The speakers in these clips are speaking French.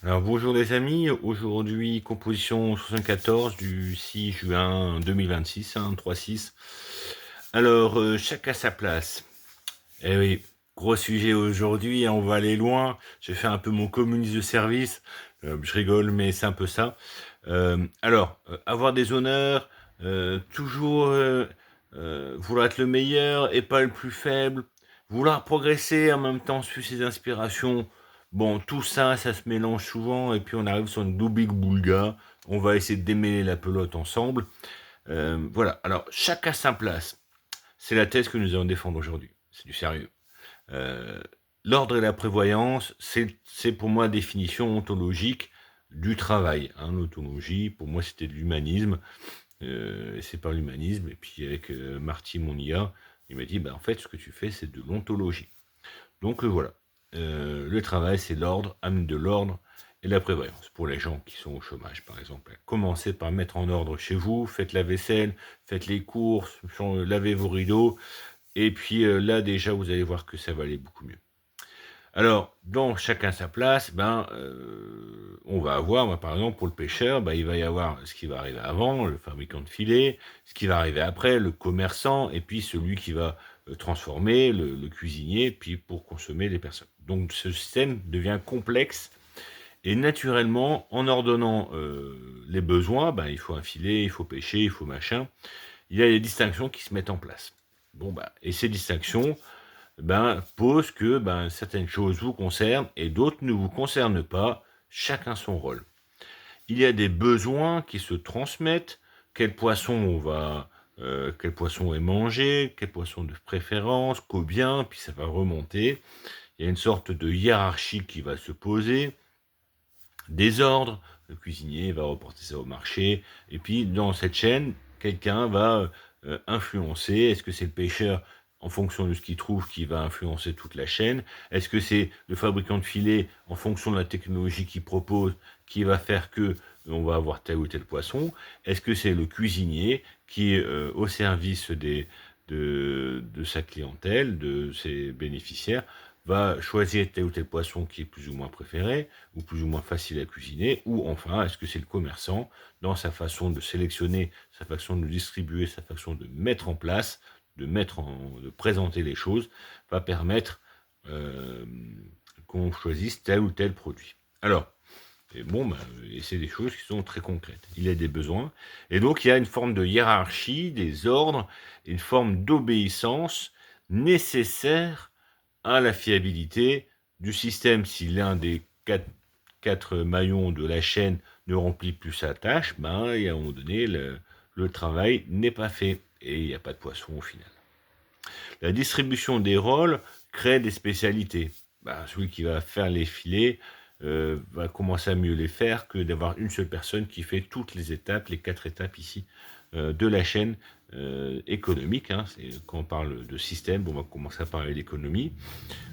Alors bonjour les amis, aujourd'hui composition 74 du 6 juin 2026, 3-6. Alors chacun sa place. Eh oui, gros sujet aujourd'hui, hein, on va aller loin. J'ai fait un peu mon communiste de service, je rigole mais c'est un peu ça. Avoir des honneurs, toujours vouloir être le meilleur et pas le plus faible, vouloir progresser en même temps suivre ses inspirations. Bon, tout ça, ça se mélange souvent et puis on arrive sur une double boulga. On va essayer de démêler la pelote ensemble. Voilà, alors chacun sa place. C'est la thèse que nous allons défendre aujourd'hui. C'est du sérieux. Euh, L'ordre et la prévoyance, c'est pour moi la définition ontologique du travail. Hein. L'ontologie, pour moi, c'était de l'humanisme. C'est pas l'humanisme. Et puis avec Marty, mon IA, il m'a dit, bah, en fait, ce que tu fais, c'est de l'ontologie. Donc voilà. Le travail, c'est l'ordre, amener de l'ordre et la prévoyance. Pour les gens qui sont au chômage, par exemple, commencez par mettre en ordre chez vous, faites la vaisselle, faites les courses, lavez vos rideaux, et puis là, déjà, vous allez voir que ça va aller beaucoup mieux. Alors, dans chacun sa place, on va avoir, moi, par exemple, pour le pêcheur, il va y avoir ce qui va arriver avant, le fabricant de filets, ce qui va arriver après, le commerçant, et puis celui qui va transformer, le cuisinier, puis pour consommer les personnes. Donc, ce système devient complexe, et naturellement, en ordonnant les besoins, il faut un filet, il faut pêcher, il faut machin, il y a des distinctions qui se mettent en place. Et ces distinctions, pose que certaines choses vous concernent et d'autres ne vous concernent pas, chacun son rôle. Il y a des besoins qui se transmettent, quel poisson est mangé, quel poisson de préférence, combien, puis ça va remonter. Il y a une sorte de hiérarchie qui va se poser, des ordres, le cuisinier va reporter ça au marché, et puis dans cette chaîne, quelqu'un va influencer, est-ce que c'est le pêcheur en fonction de ce qu'il trouve qui va influencer toute la chaîne, est-ce que c'est le fabricant de filets en fonction de la technologie qu'il propose qui va faire que on va avoir tel ou tel poisson, est-ce que c'est le cuisinier qui est au service de sa clientèle, de ses bénéficiaires, va choisir tel ou tel poisson qui est plus ou moins préféré, ou plus ou moins facile à cuisiner, ou enfin, est-ce que c'est le commerçant, dans sa façon de sélectionner, sa façon de distribuer, sa façon de mettre en place, de présenter les choses, va permettre qu'on choisisse tel ou tel produit. Alors, et c'est des choses qui sont très concrètes. Il y a des besoins, et donc il y a une forme de hiérarchie, des ordres, une forme d'obéissance nécessaire à la fiabilité du système. Si l'un des quatre maillons de la chaîne ne remplit plus sa tâche, il y a un moment donné, le travail n'est pas fait et il n'y a pas de poisson au final. La distribution des rôles crée des spécialités. Celui qui va faire les filets va commencer à mieux les faire que d'avoir une seule personne qui fait toutes les étapes, les 4 étapes ici de la chaîne économique. Hein. Quand on parle de système, on va commencer à parler d'économie.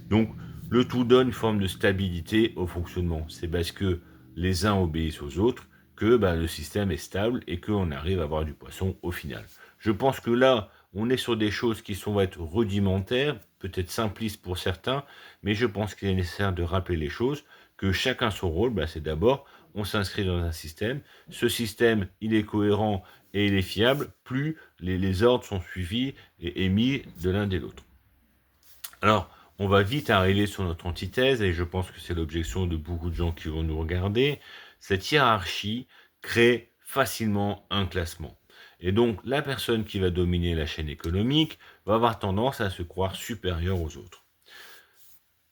Donc, le tout donne une forme de stabilité au fonctionnement. C'est parce que les uns obéissent aux autres que le système est stable et qu'on arrive à avoir du poisson au final. Je pense que là, on est sur des choses qui vont être rudimentaires, peut-être simplistes pour certains, mais je pense qu'il est nécessaire de rappeler les choses, que chacun son rôle, c'est d'abord, on s'inscrit dans un système. Ce système, il est cohérent et il est fiable, plus les ordres sont suivis et émis de l'un et de l'autre. Alors, on va vite arriver sur notre antithèse, et je pense que c'est l'objection de beaucoup de gens qui vont nous regarder. Cette hiérarchie crée facilement un classement. Et donc, la personne qui va dominer la chaîne économique va avoir tendance à se croire supérieure aux autres.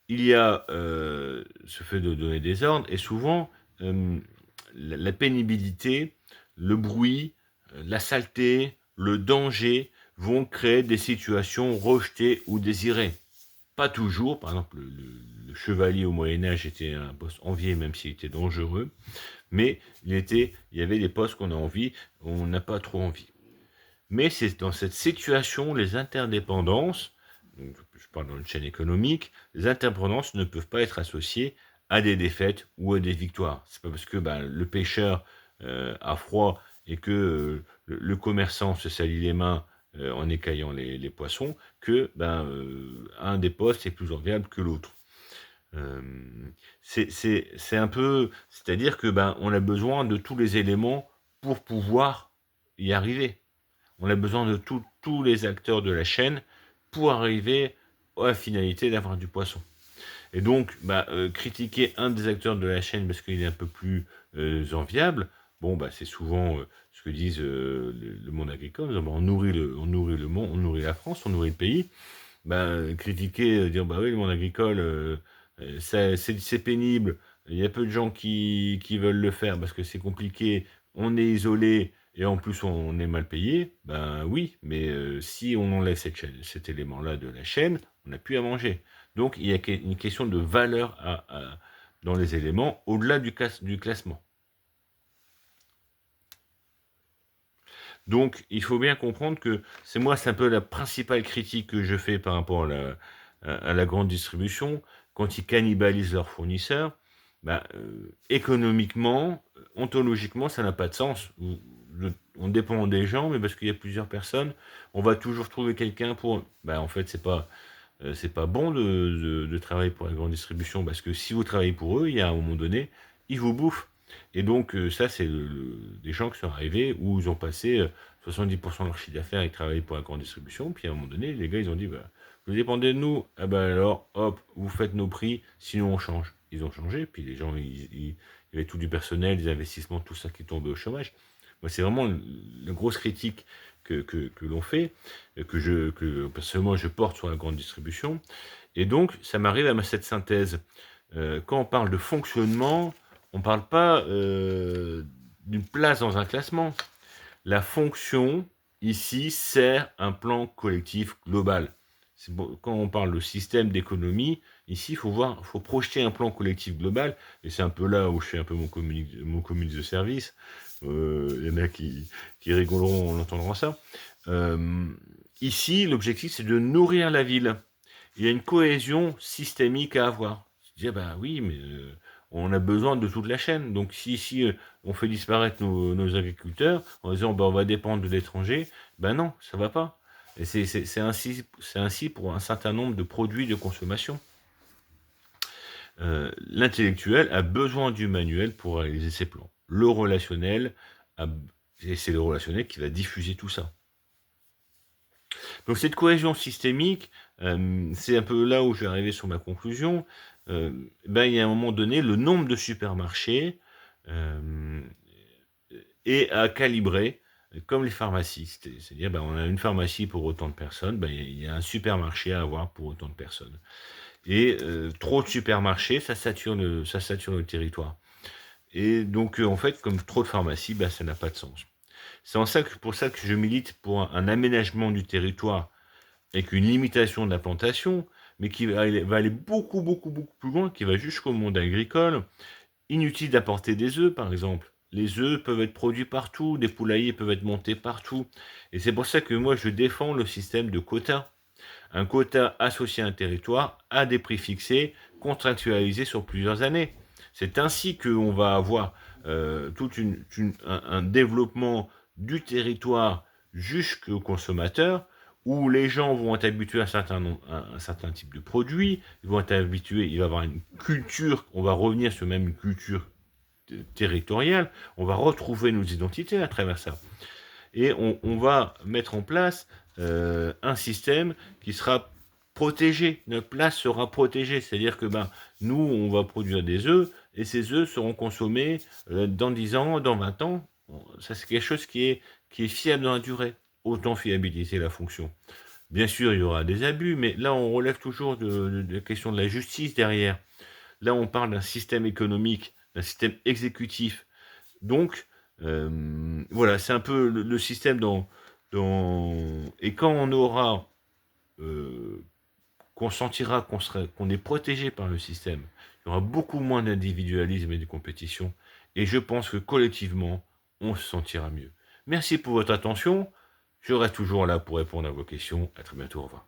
Il y a ce fait de donner des ordres, et souvent, la pénibilité, le bruit, la saleté, le danger vont créer des situations rejetées ou désirées. Pas toujours, par exemple, le chevalier au Moyen-Âge était un poste envié, même s'il était dangereux, mais il y avait des postes qu'on a envie, on n'a pas trop envie. Mais c'est dans cette situation, les interdépendances, donc je parle dans une chaîne économique, les interdépendances ne peuvent pas être associées à des défaites ou à des victoires. C'est pas parce que le pêcheur a froid et que le commerçant se salit les mains en écaillant les poissons que un des postes est plus enviable que l'autre. C'est un peu, c'est-à-dire que ben, on a besoin de tous les éléments pour pouvoir y arriver. On a besoin de tous les acteurs de la chaîne pour arriver à la finalité d'avoir du poisson. Et donc, bah, critiquer un des acteurs de la chaîne parce qu'il est un peu plus enviable, bon, bah, c'est souvent ce que disent le monde agricole. Bah, on nourrit le monde, on nourrit la France, on nourrit le pays. Bah, critiquer, dire bah oui, le monde agricole, c'est pénible. Il y a peu de gens qui veulent le faire parce que c'est compliqué. On est isolé et en plus on est mal payé. Ben oui, mais si on enlève cet élément-là de la chaîne, on n'a plus à manger. Donc il y a une question de valeur dans les éléments au-delà du classement. Donc il faut bien comprendre que c'est un peu la principale critique que je fais par rapport à la grande distribution, quand ils cannibalisent leurs fournisseurs, bah, économiquement, ontologiquement, ça n'a pas de sens. On dépend des gens, mais parce qu'il y a plusieurs personnes, on va toujours trouver quelqu'un pour. Bah, en fait, c'est pas bon de travailler pour la grande distribution parce que si vous travaillez pour eux, il y a un moment donné, ils vous bouffent. Et donc, ça, c'est des gens qui sont arrivés où ils ont passé 70% de leur chiffre d'affaires, ils travaillaient pour la grande distribution. Puis à un moment donné, les gars, ils ont dit bah, vous dépendez de nous. Ah bah alors, hop, vous faites nos prix, sinon on change. Ils ont changé. Puis les gens, il y avait tout du personnel, des investissements, tout ça qui tombait au chômage. Moi, c'est vraiment la grosse critique que l'on fait, que personnellement je porte sur la grande distribution. Et donc, ça m'arrive à cette synthèse. Quand on parle de fonctionnement, on ne parle pas d'une place dans un classement. La fonction, ici, sert un plan collectif global. Bon, quand on parle de système d'économie, ici, il faut projeter un plan collectif global, et c'est un peu là où je fais un peu mon communique de service. Il y en a qui rigoleront en entendant ça. Ici, l'objectif, c'est de nourrir la ville. Il y a une cohésion systémique à avoir. Je dis, bah oui, mais on a besoin de toute la chaîne. Donc si on fait disparaître nos agriculteurs en disant bah, on va dépendre de l'étranger, ben non, ça va pas. Et c'est ainsi pour un certain nombre de produits de consommation. L'intellectuel a besoin du manuel pour réaliser ses plans. Le relationnel, c'est le relationnel qui va diffuser tout ça. Donc cette cohésion systémique, c'est un peu là où je vais arriver sur ma conclusion. Ben, il y a un moment donné, le nombre de supermarchés est à calibrer comme les pharmacies. C'est-à-dire, ben, on a une pharmacie pour autant de personnes, ben, il y a un supermarché à avoir pour autant de personnes. Et trop de supermarchés, ça sature le territoire. Et donc, en fait, comme trop de pharmacies, ben, ça n'a pas de sens. C'est pour ça que je milite pour un aménagement du territoire avec une limitation de la plantation, mais qui va aller beaucoup, beaucoup, beaucoup plus loin, qui va jusqu'au monde agricole. Inutile d'apporter des œufs, par exemple. Les œufs peuvent être produits partout, des poulaillers peuvent être montés partout. Et c'est pour ça que moi, je défends le système de quotas. Un quota associé à un territoire à des prix fixés, contractualisés sur plusieurs années. C'est ainsi qu'on va avoir un développement du territoire jusqu'au consommateur, où les gens vont être habitués à un certain type de produits, ils vont être habitués, il va y avoir une culture, on va revenir sur même une culture territoriale, on va retrouver nos identités à travers ça. Et on va mettre en place un système qui sera protégé. Notre place sera protégée. C'est-à-dire que ben, nous, on va produire des œufs et ces œufs seront consommés dans 10 ans, dans 20 ans. Ça, c'est quelque chose qui est fiable dans la durée. Autant fiabiliser la fonction. Bien sûr, il y aura des abus, mais là, on relève toujours de la question de la justice derrière. Là, on parle d'un système économique, d'un système exécutif. Donc, voilà, c'est un peu le système et quand on aura, qu'on sentira qu'on est protégé par le système, il y aura beaucoup moins d'individualisme et de compétition. Et je pense que collectivement, on se sentira mieux. Merci pour votre attention. Je reste toujours là pour répondre à vos questions. À très bientôt. Au revoir.